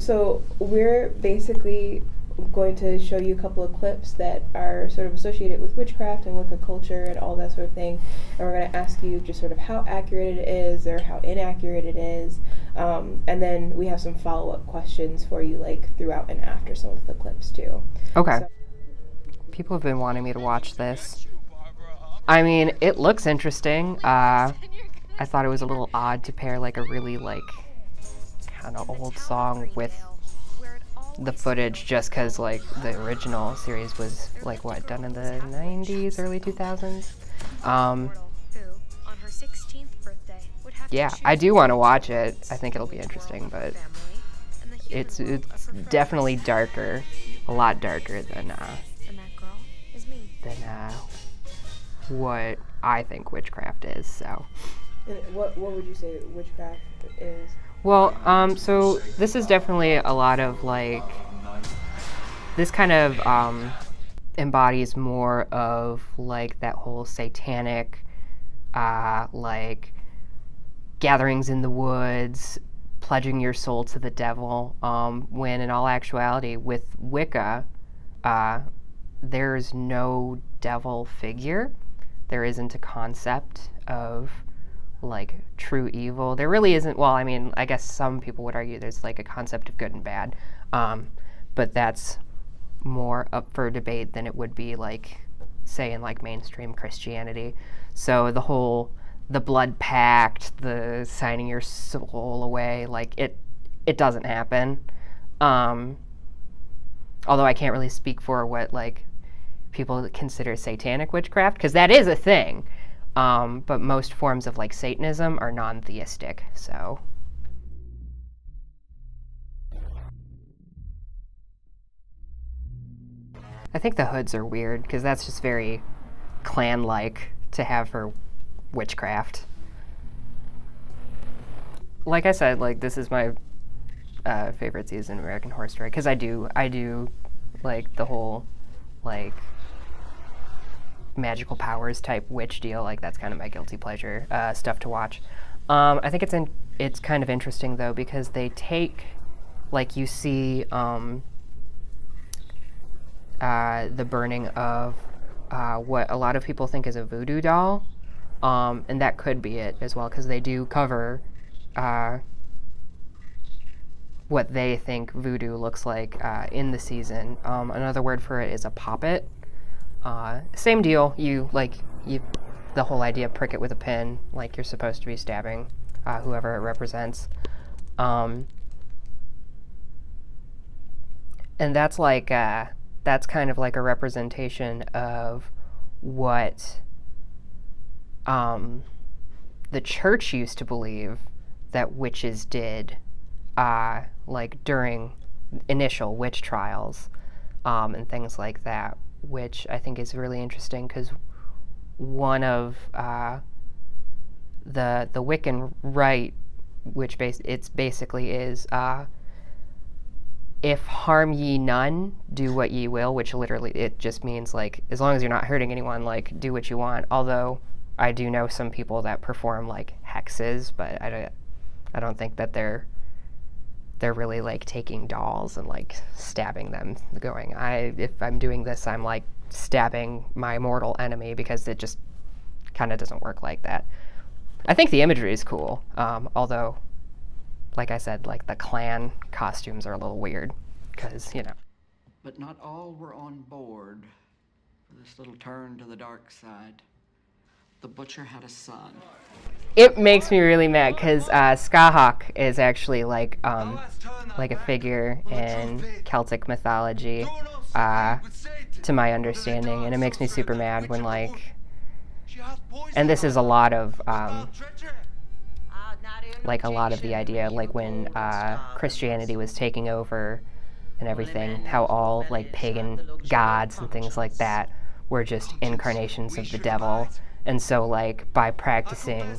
So we're basically going to show you a couple of clips that are sort of associated with witchcraft and Wicca culture and all that sort of thing. And we're going to ask you just sort of how accurate it is or how inaccurate it is. And then we have some follow-up questions for you, like throughout and after some of the clips too. Okay. So, People have been wanting me to watch this. I mean, it looks interesting. I thought it was a little odd to pair like a really like kind of old song with the footage, just because like the original series was like what, done in the 90s, early 2000s. Yeah, I do want to watch it. I think it'll be interesting, but it's definitely darker, a lot darker than what I think witchcraft is. So. and what would you say witchcraft is? Well, so this is definitely a lot of like, this kind of embodies more of like that whole satanic, like gatherings in the woods, pledging your soul to the devil, when in all actuality with Wicca, there's no devil figure. There isn't a concept of like true evil. There really isn't. Well, I mean, I guess some people would argue there's like a concept of good and bad, but that's more up for debate than it would be like, say, in like mainstream Christianity. So the blood pact, the signing your soul away, like it doesn't happen. Although I can't really speak for what like people consider satanic witchcraft, because that is a thing. But most forms of like Satanism are non-theistic, so. I think the hoods are weird, because that's just very clan-like to have for witchcraft. Like I said, like this is my favorite season of American Horror Story, because I do like the whole like magical powers type witch deal. Like that's kind of my guilty pleasure stuff to watch. I think it's kind of interesting though, because they take, like, you see the burning of what a lot of people think is a voodoo doll, and that could be it as well, because they do cover what they think voodoo looks like in the season. Another word for it is a poppet. Same deal. You the whole idea, prick it with a pin, like you're supposed to be stabbing whoever it represents. And that's like that's kind of like a representation of what the church used to believe that witches did, like during initial witch trials and things like that, which I think is really interesting, because one of the Wiccan rite, which basically is if harm ye none, do what ye will, which literally it just means like as long as you're not hurting anyone, like do what you want. Although I do know some people that perform like hexes, but I don't think that they're really like taking dolls and like stabbing them, going, if I'm doing this, I'm like stabbing my mortal enemy, because it just kind of doesn't work like that. I think the imagery is cool, although, like I said, like the clan costumes are a little weird, because, you know. But not all were on board for this little turn to the dark side. The butcher had a son. It makes me really mad, because Skahawk is actually like a figure in Celtic mythology, to my understanding, and it makes me super mad when like, and this is a lot of the idea, like when Christianity was taking over and everything, how all like pagan gods and things like that were just incarnations of the devil. And so like by practicing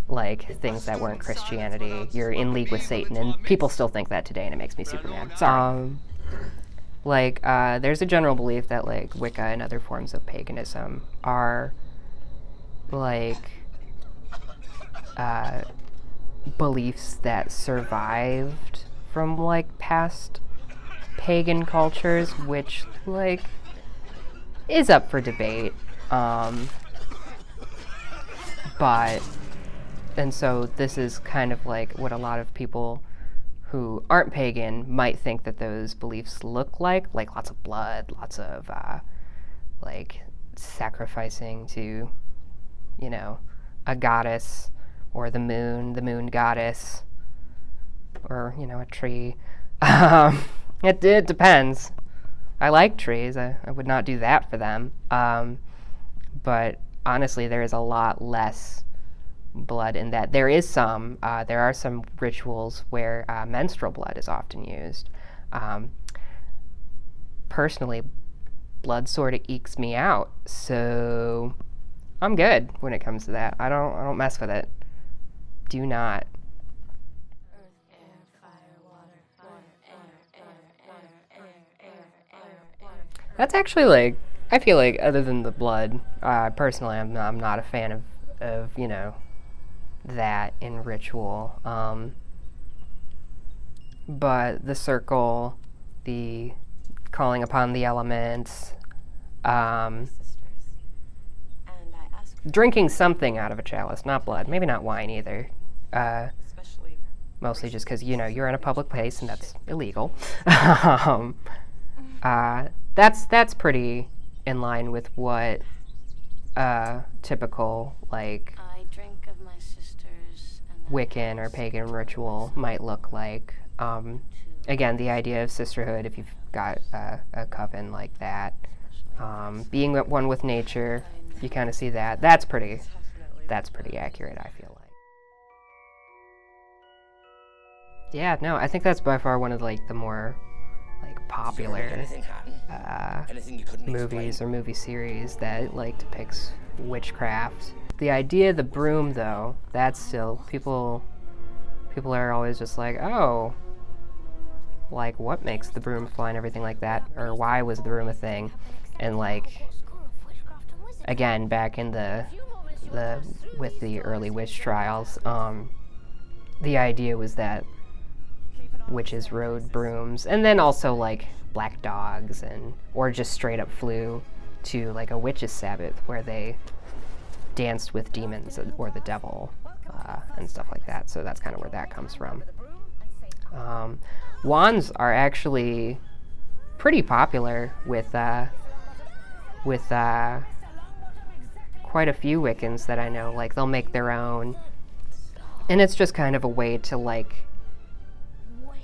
like things that weren't Christianity, you're in league with Satan, and people still think that today, and it makes me super mad. Sorry. There's a general belief that like Wicca and other forms of paganism are like beliefs that survived from like past pagan cultures, which like is up for debate. But and so this is kind of like what a lot of people who aren't pagan might think that those beliefs look like lots of blood, lots of like sacrificing to, you know, a goddess or the moon goddess, or, you know, a tree. It depends. I like trees. I would not do that for them. But honestly, there is a lot less blood in that. There are some rituals where menstrual blood is often used. Personally, blood sort of ekes me out, so I'm good when it comes to that. I don't mess with it. Do not. That's actually like, I feel like other than the blood, personally, I'm not a fan of you know, that in ritual. But the circle, the calling upon the elements, drinking something out of a chalice, not blood, maybe not wine either. Mostly just because, you know, you're in a public place and that's illegal. That's pretty in line with what typical like Wiccan or pagan ritual might look like. Again, the idea of sisterhood, if you've got a coven like that, being at one with nature, you kind of see that. That's pretty accurate, I feel like. Yeah, no, I think that's by far one of like the more like popular movies or movie series that like depicts witchcraft. The idea of the broom, though, that's still people are always just like, oh, like what makes the broom fly and everything like that, or why was the broom a thing? And like, again, back in the with the early witch trials, the idea was that witches rode brooms, and then also like black dogs, or just straight up flew to like a witches' sabbath where they danced with demons or the devil and stuff like that. So that's kind of where that comes from. Wands are actually pretty popular with quite a few Wiccans that I know. Like they'll make their own, and it's just kind of a way to like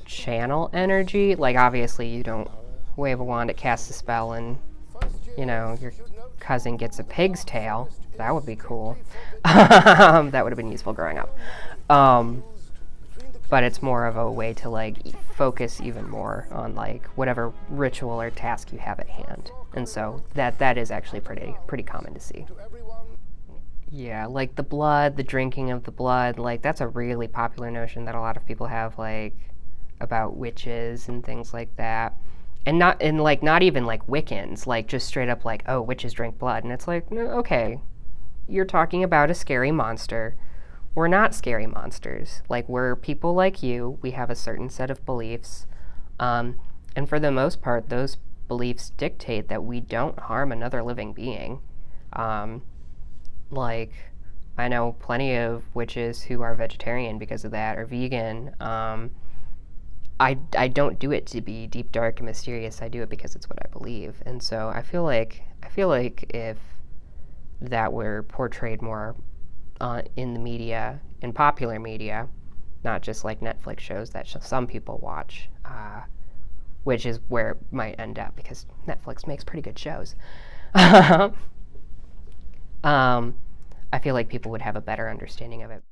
channel energy. Like obviously you don't wave a wand, it casts a spell, and you know your cousin gets a pig's tail. That would be cool. That would have been useful growing up. But it's more of a way to like focus even more on like whatever ritual or task you have at hand. And so that is actually pretty common to see. Yeah, like the blood, the drinking of the blood, like that's a really popular notion that a lot of people have, like about witches and things like that. And not even like Wiccans, like just straight up like, oh, witches drink blood. And it's like, no, okay, you're talking about a scary monster. We're not scary monsters. Like, we're people like you. We have a certain set of beliefs. And for the most part, those beliefs dictate that we don't harm another living being. Like, I know plenty of witches who are vegetarian because of that, or vegan. I don't do it to be deep, dark, and mysterious. I do it because it's what I believe. And so I feel like if that were portrayed more in the media, in popular media, not just like Netflix shows that some people watch, which is where it might end up because Netflix makes pretty good shows. I feel like people would have a better understanding of it.